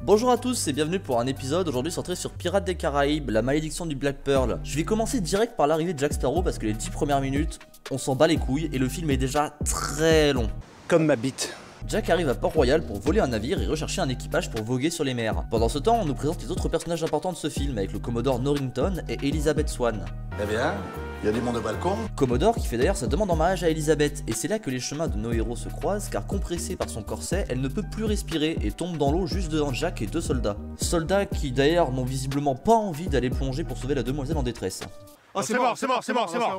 Bonjour à tous et bienvenue pour un épisode aujourd'hui centré sur Pirates des Caraïbes, la malédiction du Black Pearl. Je vais commencer direct par l'arrivée de Jack Sparrow parce que les 10 premières minutes, on s'en bat les couilles et le film est déjà très long. Comme ma bite. Jack arrive à Port-Royal pour voler un navire et rechercher un équipage pour voguer sur les mers. Pendant ce temps, on nous présente les autres personnages importants de ce film avec le Commodore Norrington et Elizabeth Swann. Eh bien, il y a du monde au balcon. Commodore qui fait d'ailleurs sa demande en mariage à Elizabeth, et c'est là que les chemins de nos héros se croisent car compressée par son corset, elle ne peut plus respirer et tombe dans l'eau juste devant Jack et deux soldats. Soldats qui d'ailleurs n'ont visiblement pas envie d'aller plonger pour sauver la demoiselle en détresse. Oh, c'est mort. On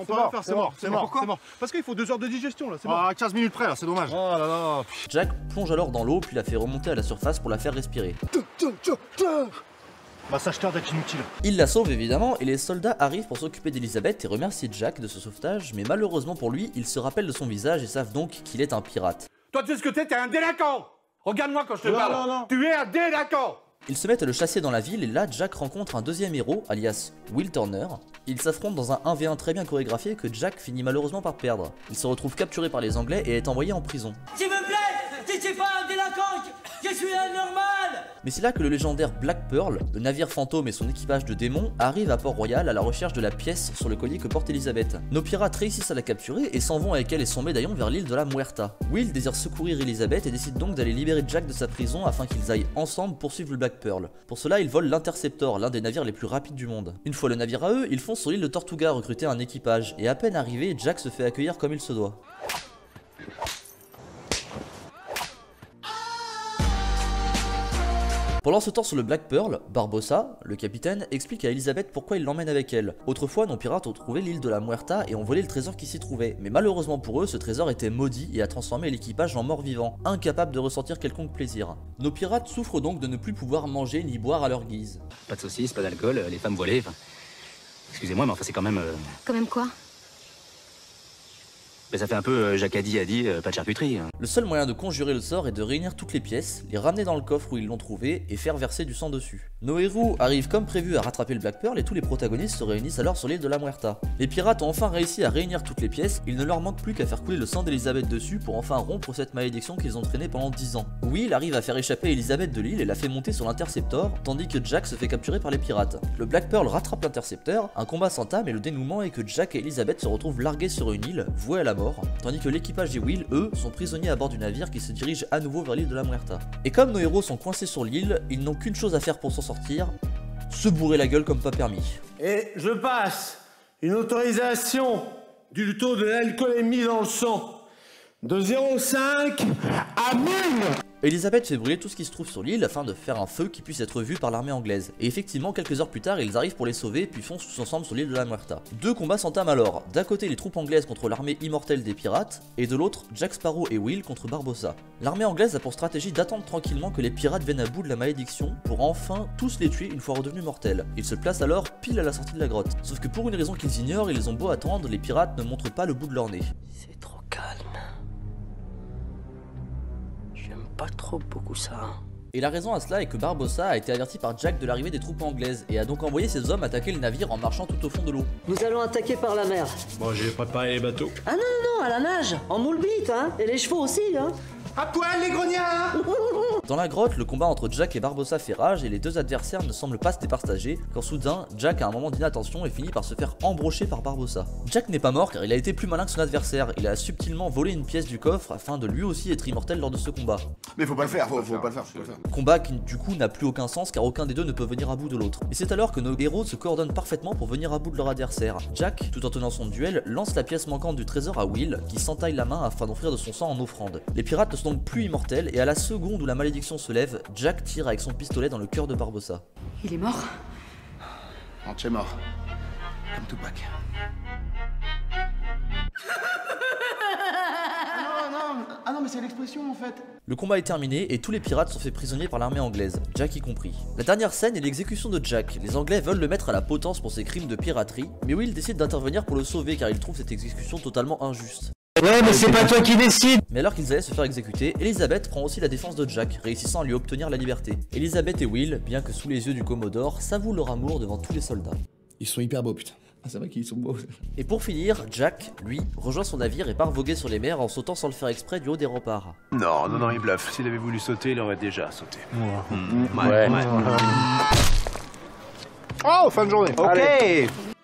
peut rien faire, c'est mort. Pourquoi ? Parce qu'il faut 2 heures de digestion là, c'est mort. Ah, 15 minutes près là, c'est dommage. Oh là là. Jack plonge alors dans l'eau puis la fait remonter à la surface pour la faire respirer. Massage cardiaque inutile. Il la sauve évidemment et les soldats arrivent pour s'occuper d'Elizabeth et remercier Jack de ce sauvetage, mais malheureusement pour lui, ils se rappellent de son visage et savent donc qu'il est un pirate. Toi tu sais ce que t'es un délinquant. Regarde-moi quand je te parle. Non. Tu es un délinquant. Ils se mettent à le chasser dans la ville et là Jack rencontre un deuxième héros, alias Will Turner. Ils s'affrontent dans un 1v1 très bien chorégraphié que Jack finit malheureusement par perdre. Il se retrouve capturé par les Anglais et est envoyé en prison. S'il vous plaît, je suis pas un délinquant, je suis un normal. Mais c'est là que le légendaire Black Pearl, le navire fantôme et son équipage de démons arrivent à Port-Royal à la recherche de la pièce sur le collier que porte Elizabeth. Nos pirates réussissent à la capturer et s'en vont avec elle et son médaillon vers l'île de la Muerta. Will désire secourir Elizabeth et décide donc d'aller libérer Jack de sa prison afin qu'ils aillent ensemble poursuivre le Black Pearl. Pour cela, ils volent l'Interceptor, l'un des navires les plus rapides du monde. Une fois le navire à eux, ils foncent sur l'île de Tortuga recruter un équipage et à peine arrivé, Jack se fait accueillir comme il se doit. Pendant ce temps sur le Black Pearl, Barbossa, le capitaine, explique à Elizabeth pourquoi il l'emmène avec elle. Autrefois, nos pirates ont trouvé l'île de la Muerta et ont volé le trésor qui s'y trouvait. Mais malheureusement pour eux, ce trésor était maudit et a transformé l'équipage en mort-vivant, incapable de ressentir quelconque plaisir. Nos pirates souffrent donc de ne plus pouvoir manger ni boire à leur guise. Pas de saucisses, pas d'alcool, les femmes voilées, enfin... Excusez-moi, mais enfin c'est quand même... Quand même quoi? Ben, ça fait un peu Jacadi a dit, pas de charcuterie. Le seul moyen de conjurer le sort est de réunir toutes les pièces, les ramener dans le coffre où ils l'ont trouvé et faire verser du sang dessus. Nos héros arrivent comme prévu à rattraper le Black Pearl et tous les protagonistes se réunissent alors sur l'île de la Muerta. Les pirates ont enfin réussi à réunir toutes les pièces, il ne leur manque plus qu'à faire couler le sang d'Elizabeth dessus pour enfin rompre cette malédiction qu'ils ont traînée pendant 10 ans. Will arrive à faire échapper Elizabeth de l'île et la fait monter sur l'Interceptor, tandis que Jack se fait capturer par les pirates. Le Black Pearl rattrape l'Interceptor, un combat s'entame et le dénouement est que Jack et Elizabeth se retrouvent largués sur une île, voués à la mort, tandis que l'équipage et Will, eux, sont prisonniers à bord du navire qui se dirige à nouveau vers l'île de la Muerta. Et comme nos héros sont coincés sur l'île, ils n'ont qu'une chose à faire pour s'en sortir, se bourrer la gueule comme pas permis. Et je passe une autorisation du taux de l'alcoolémie dans le sang de 0,5 à 1000. Elizabeth fait brûler tout ce qui se trouve sur l'île afin de faire un feu qui puisse être vu par l'armée anglaise. Et effectivement, quelques heures plus tard, ils arrivent pour les sauver puis foncent tous ensemble sur l'île de la Muerta. Deux combats s'entament alors. D'un côté, les troupes anglaises contre l'armée immortelle des pirates, et de l'autre, Jack Sparrow et Will contre Barbossa. L'armée anglaise a pour stratégie d'attendre tranquillement que les pirates viennent à bout de la malédiction pour enfin tous les tuer une fois redevenus mortels. Ils se placent alors pile à la sortie de la grotte. Sauf que pour une raison qu'ils ignorent, ils ont beau attendre, les pirates ne montrent pas le bout de leur nez. C'est trop calme. J'aime pas trop beaucoup ça. Et la raison à cela est que Barbossa a été averti par Jack de l'arrivée des troupes anglaises et a donc envoyé ses hommes attaquer le navire en marchant tout au fond de l'eau. Nous allons attaquer par la mer. Bon, j'ai préparé les bateaux. Ah non, à la nage, en moule bite, hein. Et les chevaux aussi, hein. À poil les grognards. Dans la grotte, le combat entre Jack et Barbossa fait rage et les deux adversaires ne semblent pas se départager quand soudain, Jack a un moment d'inattention et finit par se faire embrocher par Barbossa. Jack n'est pas mort car il a été plus malin que son adversaire, il a subtilement volé une pièce du coffre afin de lui aussi être immortel lors de ce combat. Mais faut pas le faire, faut pas le faire. Combat qui du coup n'a plus aucun sens car aucun des deux ne peut venir à bout de l'autre. Et c'est alors que nos héros se coordonnent parfaitement pour venir à bout de leur adversaire. Jack, tout en tenant son duel, lance la pièce manquante du trésor à Will qui s'entaille la main afin d'offrir de son sang en offrande. Les pirates ne sont donc plus immortels et à la seconde où la malédiction se lève, Jack tire avec son pistolet dans le cœur de Barbossa. Il est mort? Entier mort. Comme Tupac. Ah non, mais c'est l'expression en fait. Le combat est terminé et tous les pirates sont faits prisonniers par l'armée anglaise, Jack y compris. La dernière scène est l'exécution de Jack. Les Anglais veulent le mettre à la potence pour ses crimes de piraterie, mais Will décide d'intervenir pour le sauver car il trouve cette exécution totalement injuste. Ouais, mais c'est pas toi qui décide. Mais alors qu'ils allaient se faire exécuter, Elizabeth prend aussi la défense de Jack, réussissant à lui obtenir la liberté. Elizabeth et Will, bien que sous les yeux du Commodore, s'avouent leur amour devant tous les soldats. Ils sont hyper beaux, putain. Ah, c'est vrai qu'ils sont beaux. Et pour finir, Jack, lui, rejoint son navire et part voguer sur les mers en sautant sans le faire exprès du haut des remparts. Non, non, non, il bluffe. S'il avait voulu sauter, il aurait déjà sauté. Ouais. Oh, fin de journée. Ok.